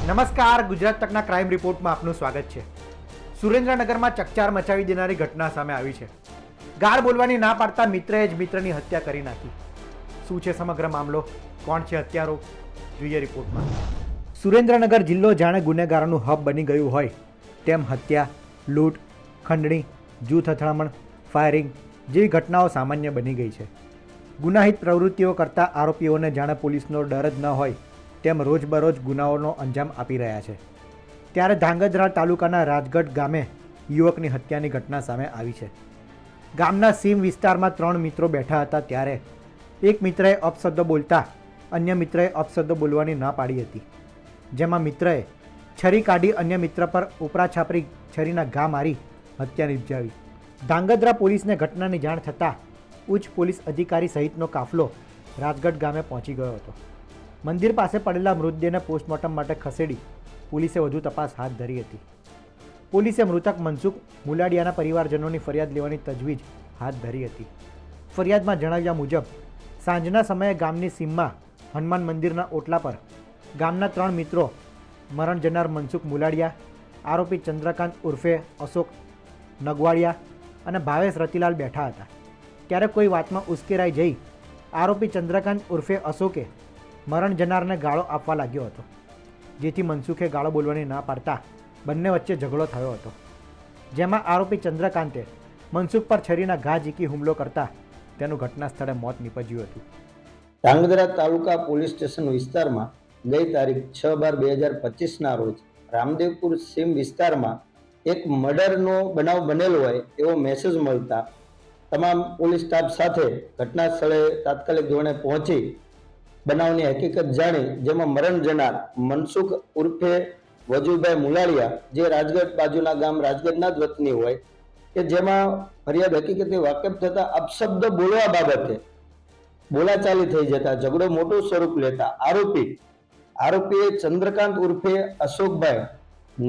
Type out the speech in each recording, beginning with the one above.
નમસ્કાર, ગુજરાત તકના ક્રાઇમ રિપોર્ટમાં આપનું સ્વાગત છે। સુરેન્દ્રનગરમાં ચકચાર મચાવી દેનારી ઘટના સામે આવી છે। ગાળ બોલવાની ના પાડતા મિત્રએ જ મિત્રની હત્યા કરી નાખી। શું છે સમગ્ર મામલો, કોણ છે હત્યારો, જોઈએ રિપોર્ટમાં। સુરેન્દ્રનગર જિલ્લો જાણે ગુનેગારોનું હબ બની ગયું હોય તેમ હત્યા, લૂંટ, ખંડણી, જૂથ અથડામણ, ફાયરિંગ જેવી ઘટનાઓ સામાન્ય બની ગઈ છે। ગુનાહિત પ્રવૃત્તિઓ કરતા આરોપીઓને જાણે પોલીસનો ડર જ ન હોય તેમ રોજબરોજ ગુનાઓનો અંજામ આપી રહ્યા છે। ત્યારે ધાંગધ્રા તાલુકાના રાજગઢ ગામે યુવકની હત્યાની ઘટના સામે આવી છે। ગામના સીમ વિસ્તારમાં 3 મિત્રો બેઠા હતા ત્યારે એક મિત્રએ અપશબ્દો બોલતા અન્ય મિત્રએ અપશબ્દો બોલવાની ના પાડી હતી, જેમાં મિત્રએ છરી કાઢી અન્ય મિત્ર પર ઉપરા છાપરી છરીના ઘા મારી હત્યા નિપજાવી। ધાંગધ્રા પોલીસને ઘટનાની જાણ થતાં ઉચ્ચ પોલીસ અધિકારી સહિતનો કાફલો રાજગઢ ગામે પહોંચી ગયો હતો। મંદિર પાસે પડેલા મૃતદેહને પોસ્ટમોર્ટમ માટે ખસેડી પોલીસે વધુ તપાસ હાથ ધરી હતી। પોલીસે મૃતક મનસુખ મુલાડિયાના પરિવારજનોની ફરિયાદ લેવાની તજવીજ હાથ ધરી હતી। ફરિયાદમાં જણાવ્યા મુજબ સાંજના સમયે ગામની સીમમાં હનુમાન મંદિરના ઓટલા પર ગામના 3 મિત્રો મરણ જનાર મનસુખ મુલાડિયા, આરોપી ચંદ્રકાંત ઉર્ફે અશોક નગવાડિયા અને ભાવેશ રતિલાલ બેઠા હતા। ત્યારે કોઈ વાતમાં ઉશ્કેરાઈ જઈ આરોપી ચંદ્રકાંત ઉર્ફે અશોકે મરણ જનારને ગાળો આપવા લાગ્યો હતો, જેથી મનસુખે ગાળો બોલવાની ના પાડતા બંને વચ્ચે ઝઘડો થયો હતો, જેમાં આરોપી ચંદ્રકાંતે મનસુખ પર છરીના ઘા ઝીકી હુમલો કરતા તેનું ઘટના સ્થળે મોત નીપજ્યું હતું। ધાંગધ્રા તાલુકા પોલીસ સ્ટેશન વિસ્તારમાં ગઈ તારીખ 6/12/2025ના રોજ રામદેવપુર સીમ વિસ્તારમાં એક મર્ડરનો બનાવ બનેલો હોય એવો મેસેજ મળતા તમામ પોલીસ સ્ટાફ સાથે ઘટના સ્થળે તાત્કાલિક ધોરણે પહોંચી બનાવની હકીકત જાણી, જેમાં મરણ જનાર મનસુખ ઉર્ફે વજુભાઈ મુલાડિયા જે રાજગઢ બાજુના ગામ રાજગઢના જ વતની હોય કે જેમાં ફરિયાદ હકીકતથી વાકેફ થતા અપશબ્દ બોલવા બાબતે બોલાચાલી થઈ જતા ઝઘડો મોટું સ્વરૂપ લેતા આરોપીએ ચંદ્રકાંત ઉર્ફે અશોકભાઈ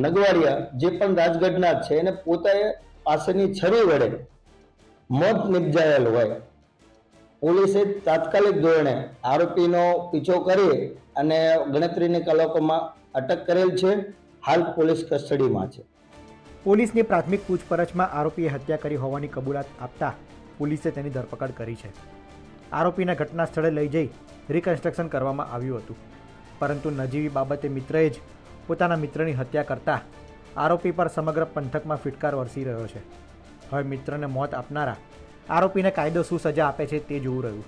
નગવાડિયા જે પણ રાજગઢના છે એને પોતાએ પાસેની છરી વડે મોત નિપજાયેલ હોય। પોલીસે તાત્કાલિક ધોરણે આરોપીનો પીછો કરી અને ગણતરીની કલાકોમાં અટક કરેલ છે। હાલ પોલીસ કસ્ટડીમાં છે। પોલીસની પ્રાથમિક પૂછપરછમાં આરોપીએ હત્યા કરી હોવાની કબૂલાત આપતા પોલીસે તેની ધરપકડ કરી છે। આરોપીને ઘટના સ્થળે લઈ જઈ રિકન્સ્ટ્રક્શન કરવામાં આવ્યું હતું, પરંતુ નજીવી બાબતે મિત્રએ જ પોતાના મિત્રની હત્યા કરતા આરોપી પર સમગ્ર પંથકમાં ફિટકાર વરસી રહ્યો છે। હવે મિત્રને મોત આપનારા આરોપીને કાયદો શું સજા આપે છે તે જોવું રહ્યું।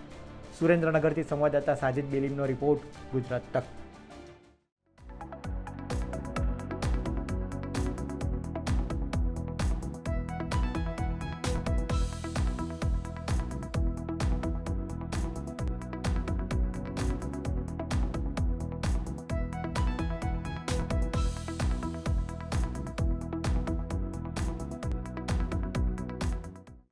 સુરેન્દ્રનગરથી સંવાદદાતા સાજિદ બેલીમનો રિપોર્ટ, ગુજરાત તક।